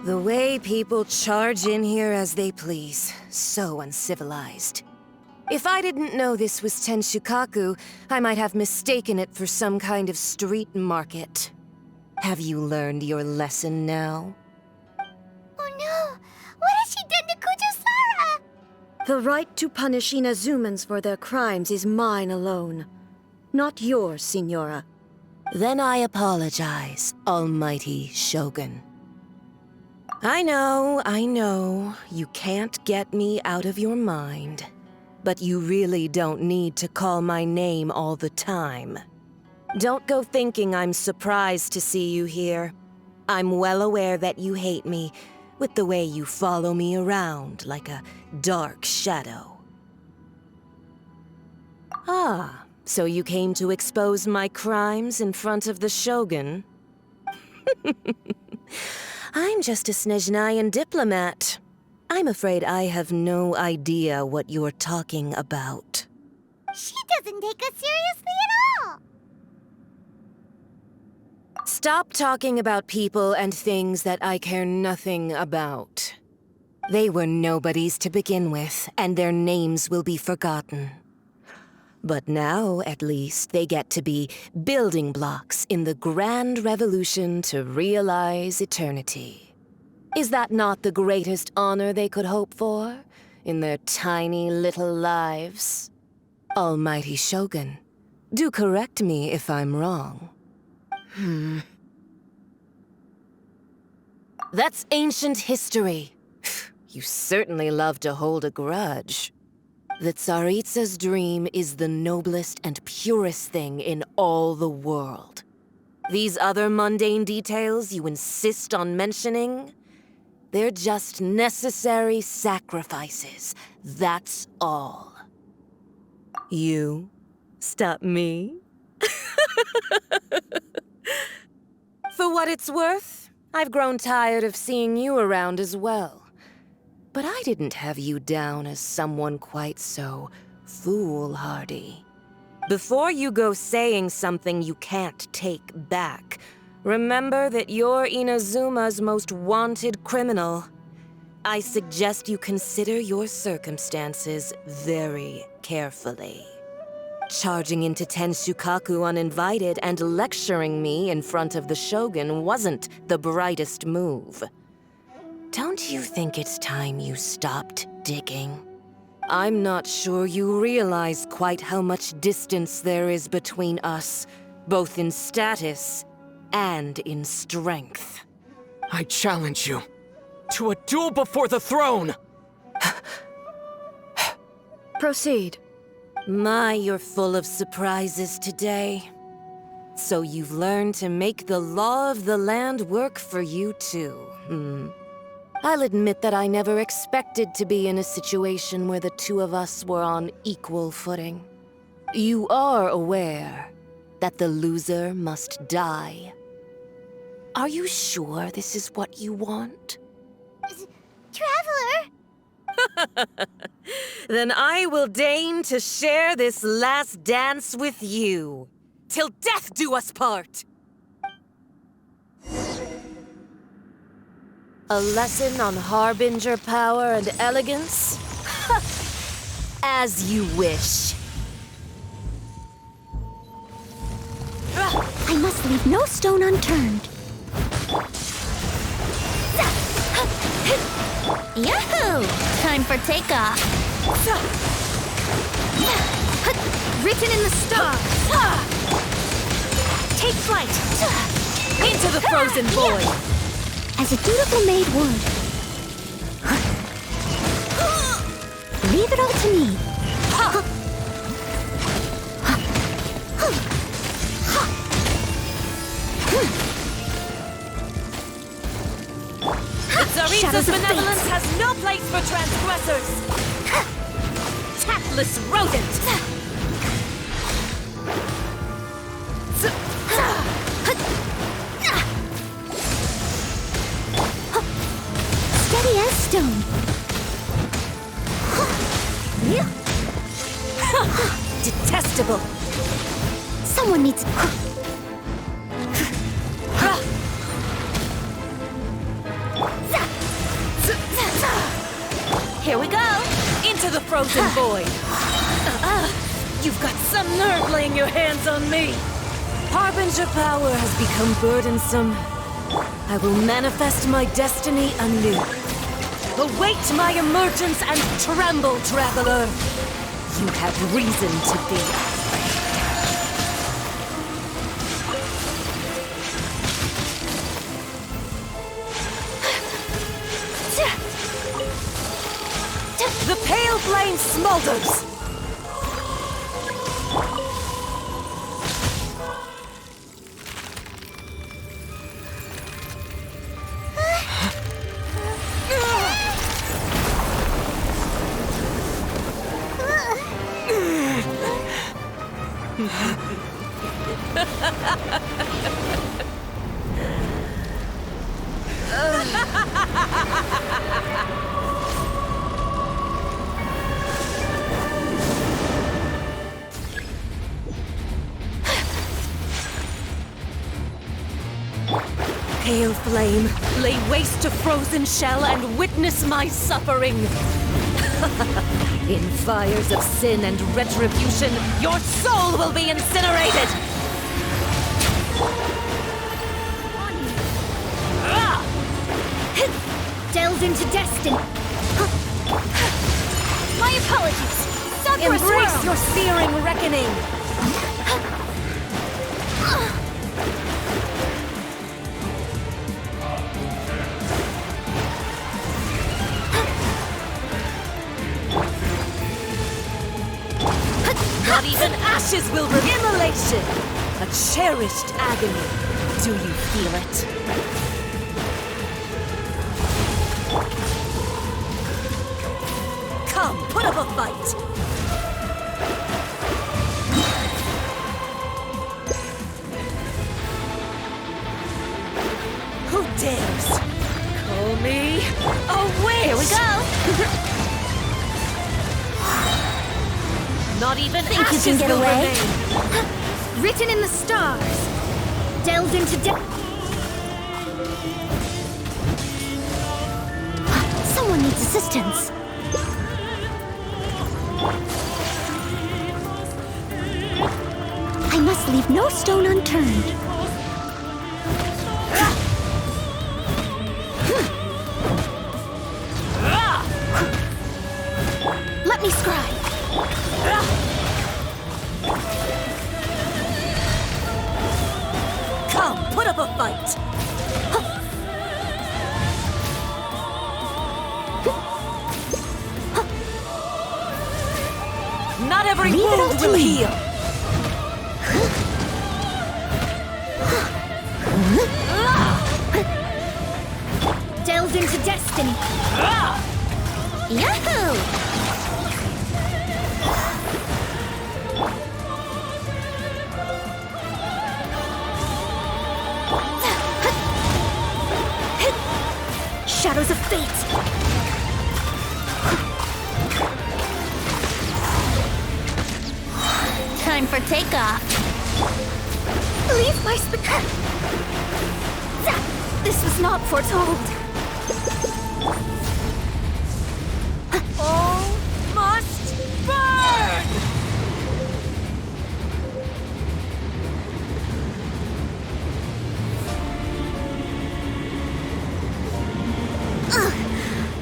The way people charge in here as they please. So uncivilized. If I didn't know this was Tenshukaku, I might have mistaken it for some kind of street market. Have you learned your lesson now? Oh no! What has she done to Kujusara? The right to punish Inazumans for their crimes is mine alone. Not yours, Signora. Then I apologize, Almighty Shogun. I know, you can't get me out of your mind. But you really don't need to call my name all the time. Don't go thinking I'm surprised to see you here. I'm well aware that you hate me, with the way you follow me around like a dark shadow. Ah, so you came to expose my crimes in front of the Shogun? I'm just a Snezhnayan diplomat. I'm afraid I have no idea what you're talking about. She doesn't take us seriously at all! Stop talking about people and things that I care nothing about. They were nobodies to begin with, and their names will be forgotten. But now, at least, they get to be building blocks in the grand revolution to realize eternity. Is that not the greatest honor they could hope for in their tiny little lives? Almighty Shogun, do correct me if I'm wrong. That's ancient history. You certainly love to hold a grudge. The Tsaritsa's dream is the noblest and purest thing in all the world. These other mundane details you insist on mentioning, they're just necessary sacrifices, that's all. You stop me? For what it's worth, I've grown tired of seeing you around as well. But I didn't have you down as someone quite so foolhardy. Before you go saying something you can't take back, remember that you're Inazuma's most wanted criminal. I suggest you consider your circumstances very carefully. Charging into Tenshukaku uninvited and lecturing me in front of the Shogun wasn't the brightest move. Don't you think it's time you stopped digging? I'm not sure you realize quite how much distance there is between us, both in status and in strength. I challenge you to a duel before the throne! Proceed. My, you're full of surprises today. So you've learned to make the law of the land work for you too, I'll admit that I never expected to be in a situation where the two of us were on equal footing. You are aware that the loser must die. Are you sure this is what you want? Traveler! Then I will deign to share this last dance with you. Till death do us part! A lesson on harbinger power and elegance? As you wish. I must leave no stone unturned. Yahoo! Time for takeoff. Written in the stars. Take flight! Into the frozen void! As a dutiful maid would. Leave it all to me. Tsaritsa's benevolence has no place for transgressors! Tactless rodent! Steady as stone. Detestable! Someone needs... the frozen void! You've got some nerve laying your hands on me! Harbinger power has become burdensome. I will manifest my destiny anew. Await my emergence and tremble, traveler! You have reason to be afraid. The pale flame smolders! Pale flame, lay waste to frozen shell and witness my suffering. In fires of sin and retribution, your soul will be incinerated! Delved into destiny. My apologies. Sakura Embrace swirl. your searing reckoning! Not even ashes will immolation! A cherished agony. Do you feel it? Come, put up a fight! Who dares? Call me a witch! Here we go. Not even Think you ashes can get will away? remain! Written in the stars. Delved into Someone needs assistance. I must leave no stone unturned. Let me scry. Come, put up a fight! Not every Leave it all wound to will me. heal! Delved into destiny. Yahoo! Shadows of fate. Time for takeoff. Leave my This was not foretold. All must burn!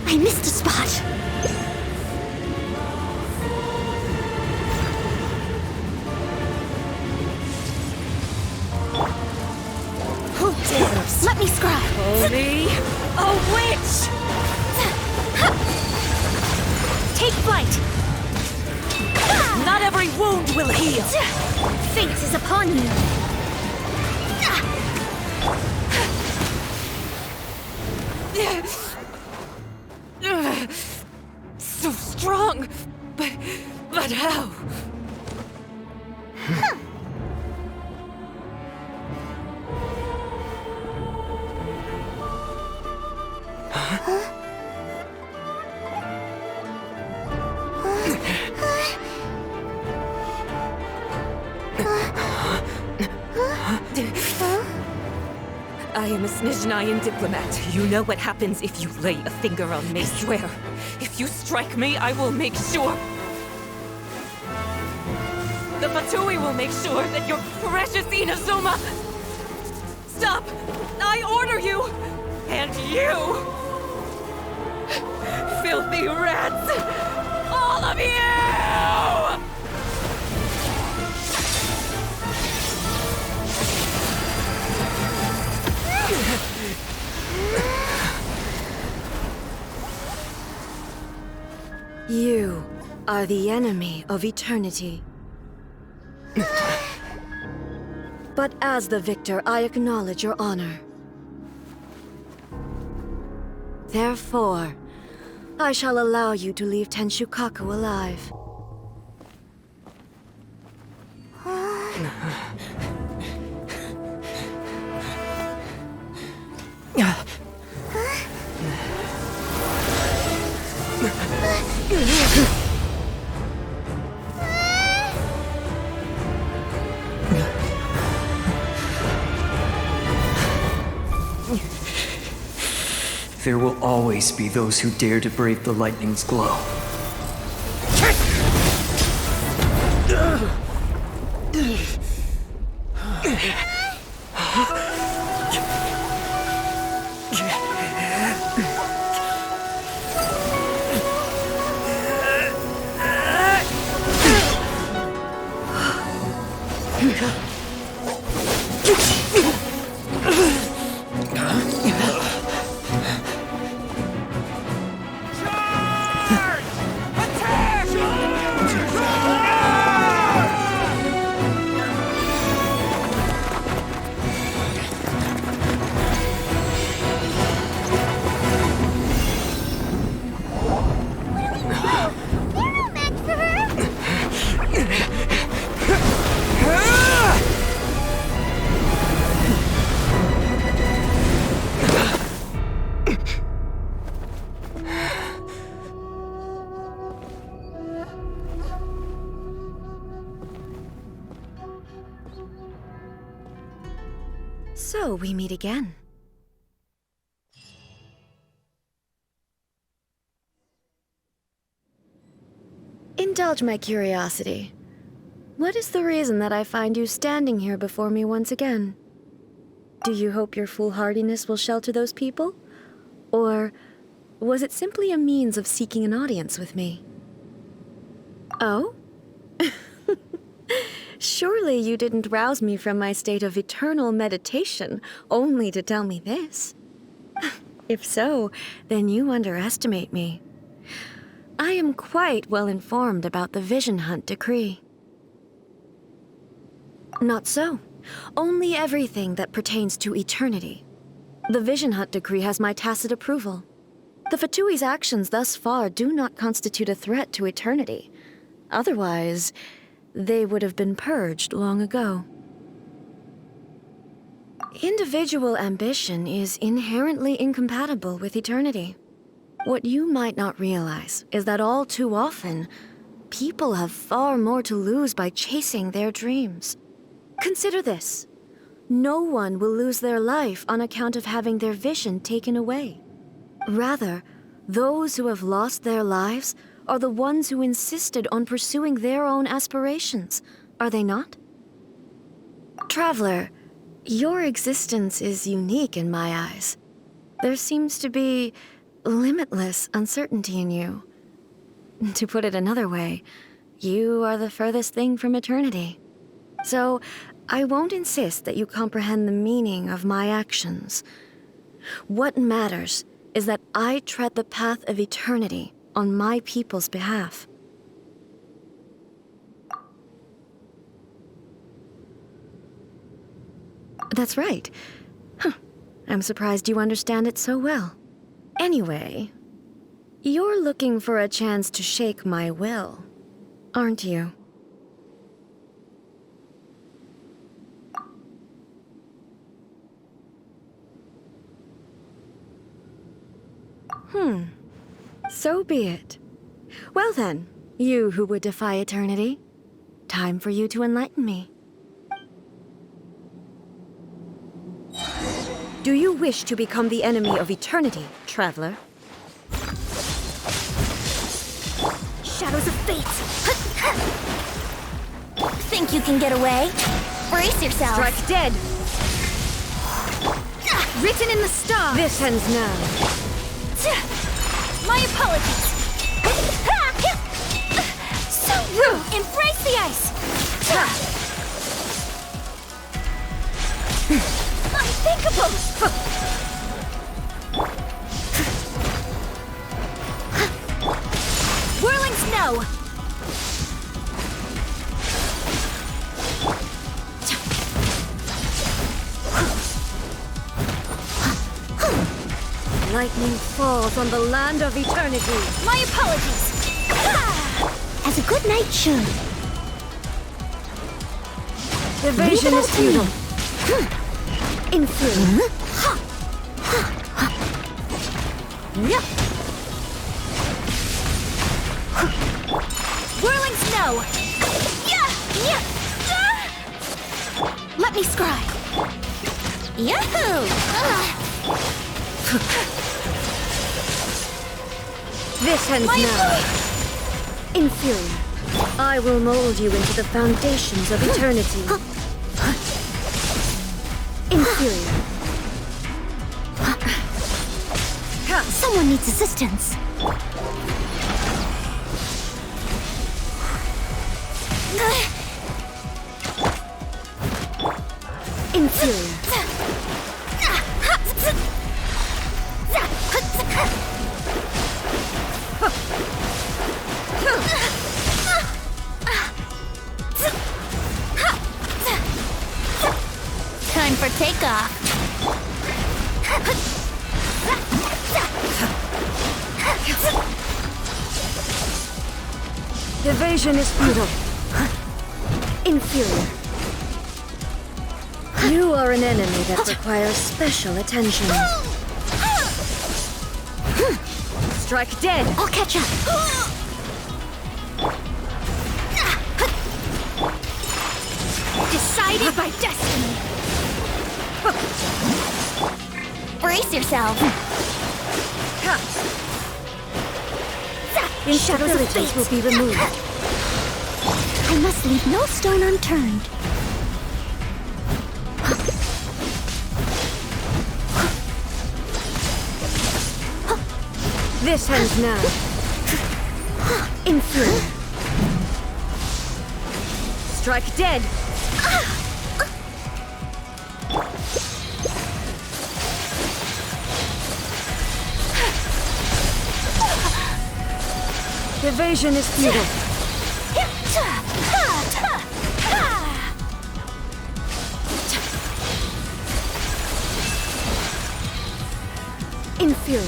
I missed a spot. Who dares? Let me scry. Call me a witch! Take flight. Not every wound will heal! Fate is upon you. So strong, but how? I am a Snezhnayan diplomat. You know what happens if you lay a finger on me. I swear, if you strike me, I will make sure... The Fatui will make sure that your precious Inazuma... Stop! I order you! And you! Filthy rats! All of you! You are the enemy of eternity. But as the victor, I acknowledge your honor. Therefore, I shall allow you to leave Tenshukaku alive. There will always be those who dare to brave the lightning's glow. So we meet again. Indulge my curiosity. What is the reason that I find you standing here before me once again? Do you hope your foolhardiness will shelter those people? Or was it simply a means of seeking an audience with me? Oh? Surely you didn't rouse me from my state of eternal meditation only to tell me this. If so, then you underestimate me. I am quite well informed about the Vision Hunt decree. Not so. Only everything that pertains to eternity. The Vision Hunt decree has my tacit approval. The Fatui's actions thus far do not constitute a threat to eternity. Otherwise, they would have been purged long ago. Individual ambition is inherently incompatible with eternity. What you might not realize is that all too often, people have far more to lose by chasing their dreams. Consider this. No one will lose their life on account of having their vision taken away. Rather, those who have lost their lives are the ones who insisted on pursuing their own aspirations, are they not? Traveler, your existence is unique in my eyes. There seems to be limitless uncertainty in you. To put it another way, you are the furthest thing from eternity. So, I won't insist that you comprehend the meaning of my actions. What matters is that I tread the path of eternity on my people's behalf. That's right. I'm surprised you understand it so well. Anyway, you're looking for a chance to shake my will, aren't you? So be it. Well then, you who would defy eternity, time for you to enlighten me. Do you wish to become the enemy of eternity, traveler? Shadows of fate! Think you can get away? Brace yourself! Strike dead! Written in the stars! This ends now. My apologies! So rude! Embrace the ice! Unthinkable! Whirling snow! Lightning falls on the land of eternity. My apologies! As a good knight should. Evasion is futile. Influence. Whirling snow! Let me scry! Yahoo! This ends now. Inferior. I will mold you into the foundations of eternity. Inferior. Someone needs assistance. Inferior. Time for takeoff. Evasion is futile. Inferior. You are an enemy that requires special attention. Strike dead! I'll catch up. Decided by destiny. Brace yourself. Instabilities will be removed. I must leave no stone unturned. This ends now. Inferior. Strike dead! Evasion is futile. Inferior.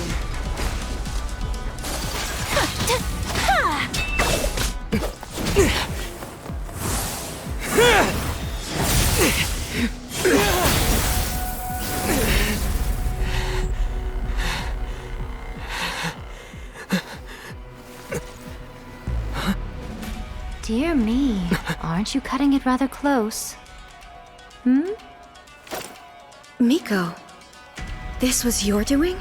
Dear me, aren't you cutting it rather close? Miko, this was your doing?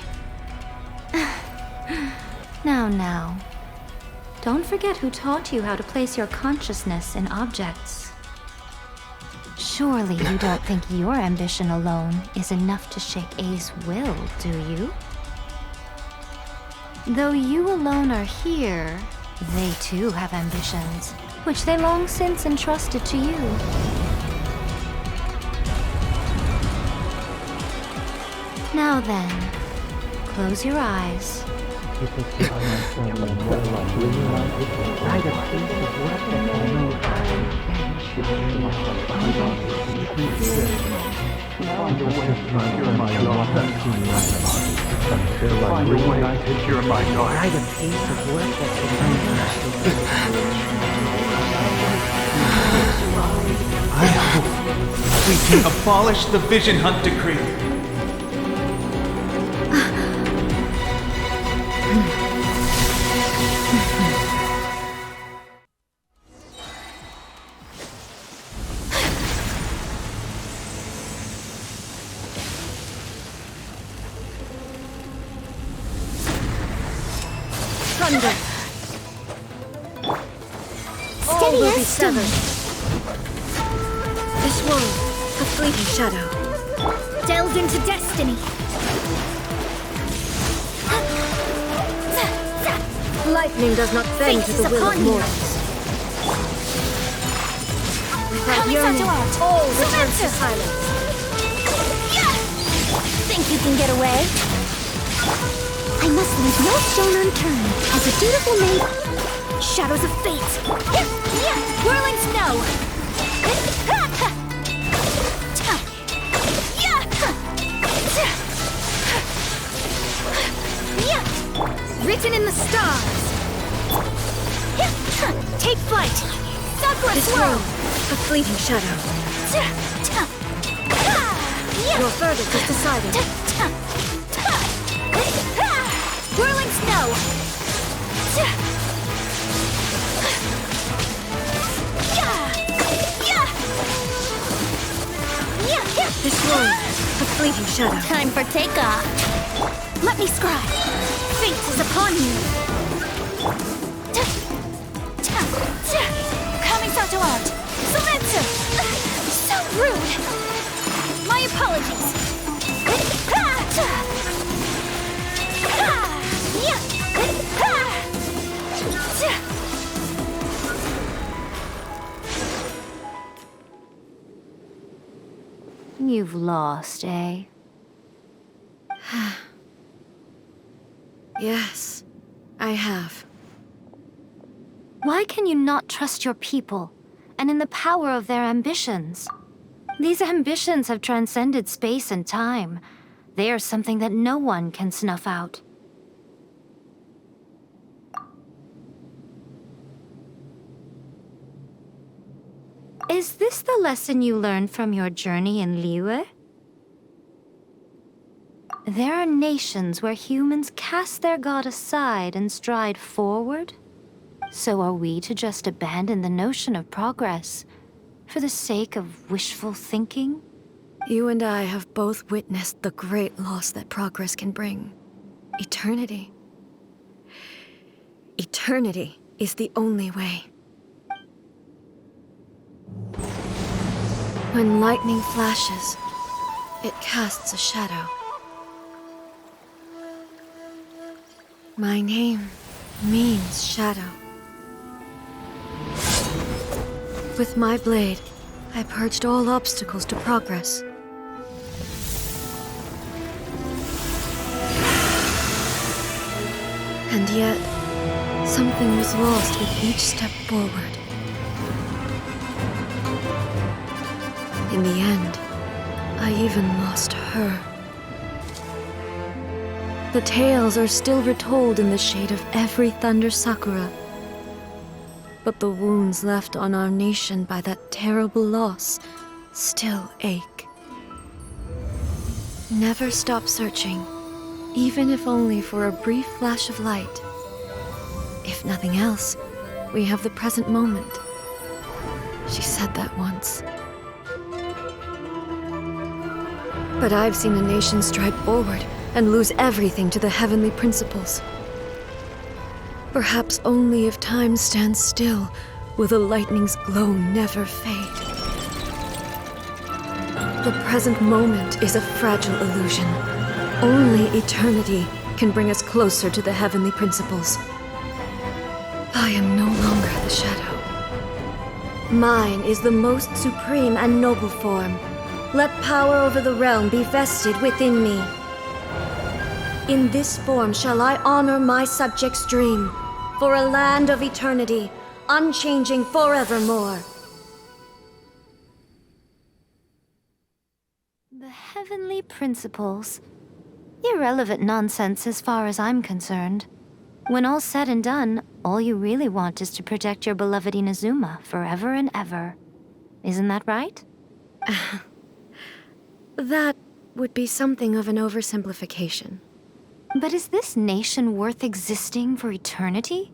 Now. Don't forget who taught you how to place your consciousness in objects. Surely you don't think your ambition alone is enough to shake A's will, do you? Though you alone are here, they too have ambitions, which they long since entrusted to you. Now then, close your eyes. I hope we can abolish the Vision Hunt Decree. thunder! All Steady will be as stone. severed. This world, a fleeting shadow. Delved into destiny. Lightning does not bend Fate to is the will upon of you. mortals. Without Coming yearning, to art. all returns to Surrender. silence. Think you can get away? I must leave no stone unturned. As a dutiful maid, shadows of fate. Whirling snow. Written in the stars. Take flight. Sakura This swirl. world, a fleeting shadow. Your verdict is decided. Whirling snow. This world, a fleeting shadow. Time for takeoff. Let me scribe. Fate is upon you. Coming to art. Surrender. So rude. My apologies. You've lost, eh? Yes, I have. Why can you not trust your people and in the power of their ambitions? These ambitions have transcended space and time. They are something that no one can snuff out. Is this the lesson you learned from your journey in Liyue? There are nations where humans cast their god aside and stride forward. So are we to just abandon the notion of progress for the sake of wishful thinking? You and I have both witnessed the great loss that progress can bring. Eternity. Eternity is the only way. When lightning flashes, it casts a shadow. My name means shadow. With my blade, I purged all obstacles to progress. And yet, something was lost with each step forward. In the end, I even lost her. The tales are still retold in the shade of every thunder sakura. But the wounds left on our nation by that terrible loss still ache. Never stop searching, even if only for a brief flash of light. If nothing else, we have the present moment. She said that once. But I've seen a nation stride forward and lose everything to the heavenly principles. Perhaps only if time stands still will the lightning's glow never fade. The present moment is a fragile illusion. Only eternity can bring us closer to the heavenly principles. I am no longer the shadow. Mine is the most supreme and noble form. Let power over the realm be vested within me. In this form shall I honor my subjects' dream, for a land of eternity, unchanging forevermore. The heavenly principles. Irrelevant nonsense as far as I'm concerned. When all's said and done, all you really want is to protect your beloved Inazuma forever and ever. Isn't that right? That would be something of an oversimplification. But is this nation worth existing for eternity?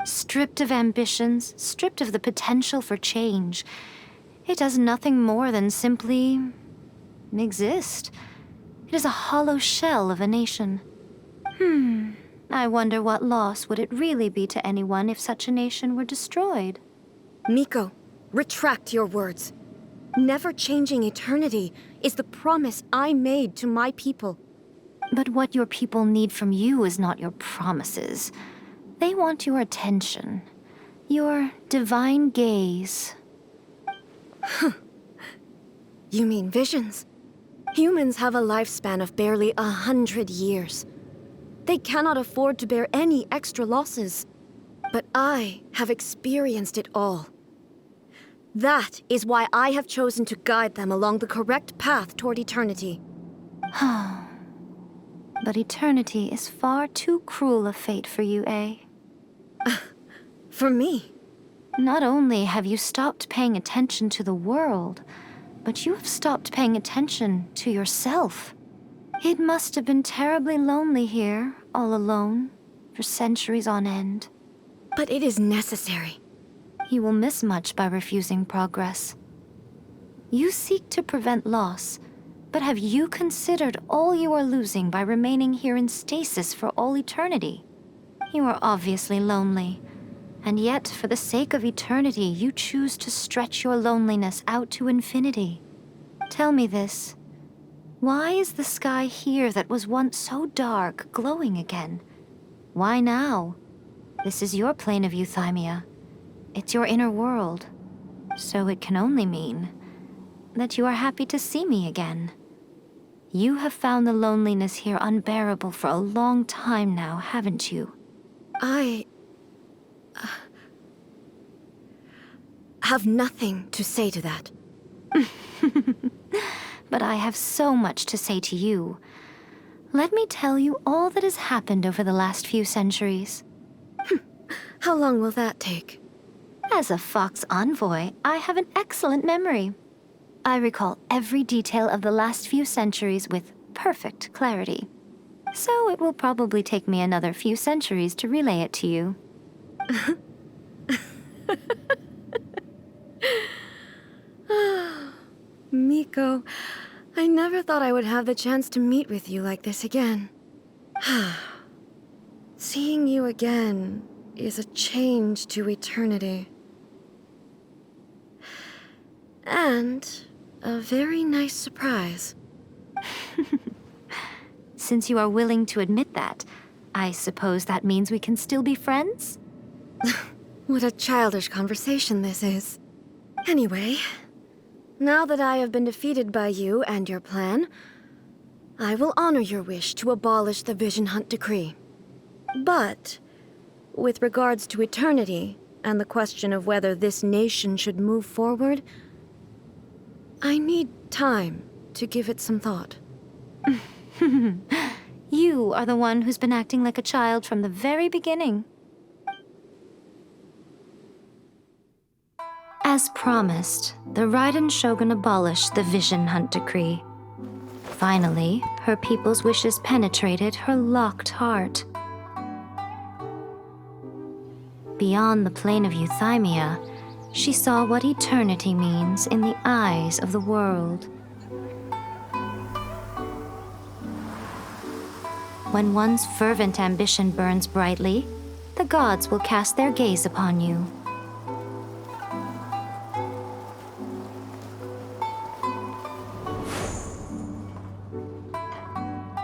Stripped of ambitions, stripped of the potential for change. It does nothing more than simply exist. It is a hollow shell of a nation. I wonder what loss would it really be to anyone if such a nation were destroyed? Miko, retract your words. Never changing eternity is the promise I made to my people. But what your people need from you is not your promises. They want your attention. Your divine gaze. You mean visions? Humans have a lifespan of barely 100 years. They cannot afford to bear any extra losses. But I have experienced it all. That is why I have chosen to guide them along the correct path toward eternity. But eternity is far too cruel a fate for you, eh? For me? Not only have you stopped paying attention to the world, but you have stopped paying attention to yourself. It must have been terribly lonely here, all alone, for centuries on end. But it is necessary. You will miss much by refusing progress. You seek to prevent loss, but have you considered all you are losing by remaining here in stasis for all eternity? You are obviously lonely, and yet for the sake of eternity, you choose to stretch your loneliness out to infinity. Tell me this. Why is the sky here that was once so dark glowing again? Why now? This is your plane of euthymia. It's your inner world. So it can only mean that you are happy to see me again. You have found the loneliness here unbearable for a long time now, haven't you? I have nothing to say to that. But I have so much to say to you. Let me tell you all that has happened over the last few centuries. How long will that take? As a Fox envoy, I have an excellent memory. I recall every detail of the last few centuries with perfect clarity. So it will probably take me another few centuries to relay it to you. Miko, I never thought I would have the chance to meet with you like this again. Seeing you again is a change to eternity. And a very nice surprise. Since you are willing to admit that, I suppose that means we can still be friends? What a childish conversation this is. Anyway, now that I have been defeated by you and your plan, I will honor your wish to abolish the Vision Hunt Decree. But, with regards to eternity and the question of whether this nation should move forward, I need time to give it some thought. You are the one who's been acting like a child from the very beginning. As promised, the Raiden Shogun abolished the Vision Hunt Decree. Finally, her people's wishes penetrated her locked heart. Beyond the plane of euthymia, she saw what eternity means in the eyes of the world. When one's fervent ambition burns brightly, the gods will cast their gaze upon you.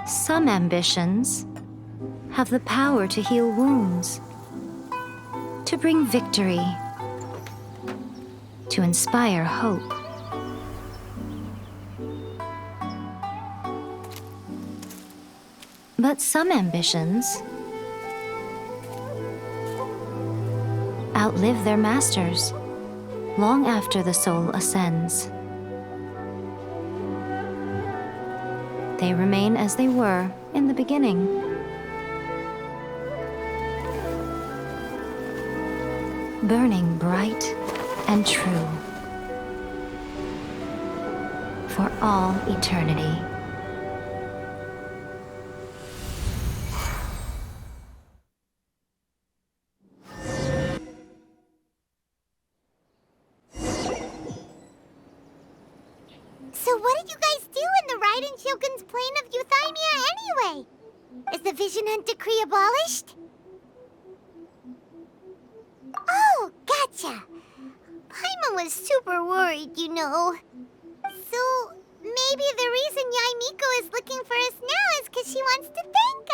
Some ambitions have the power to heal wounds, to bring victory, to inspire hope. But some ambitions outlive their masters long after the soul ascends. They remain as they were in the beginning. Burning bright and true for all eternity. So what did you guys do in the Raiden Shogun's plane of euthymia anyway? Is the Vision Hunt decree abolished? Oh, gotcha. Paimon was super worried, you know. So, maybe the reason Yaimiko is looking for us now is because she wants to thank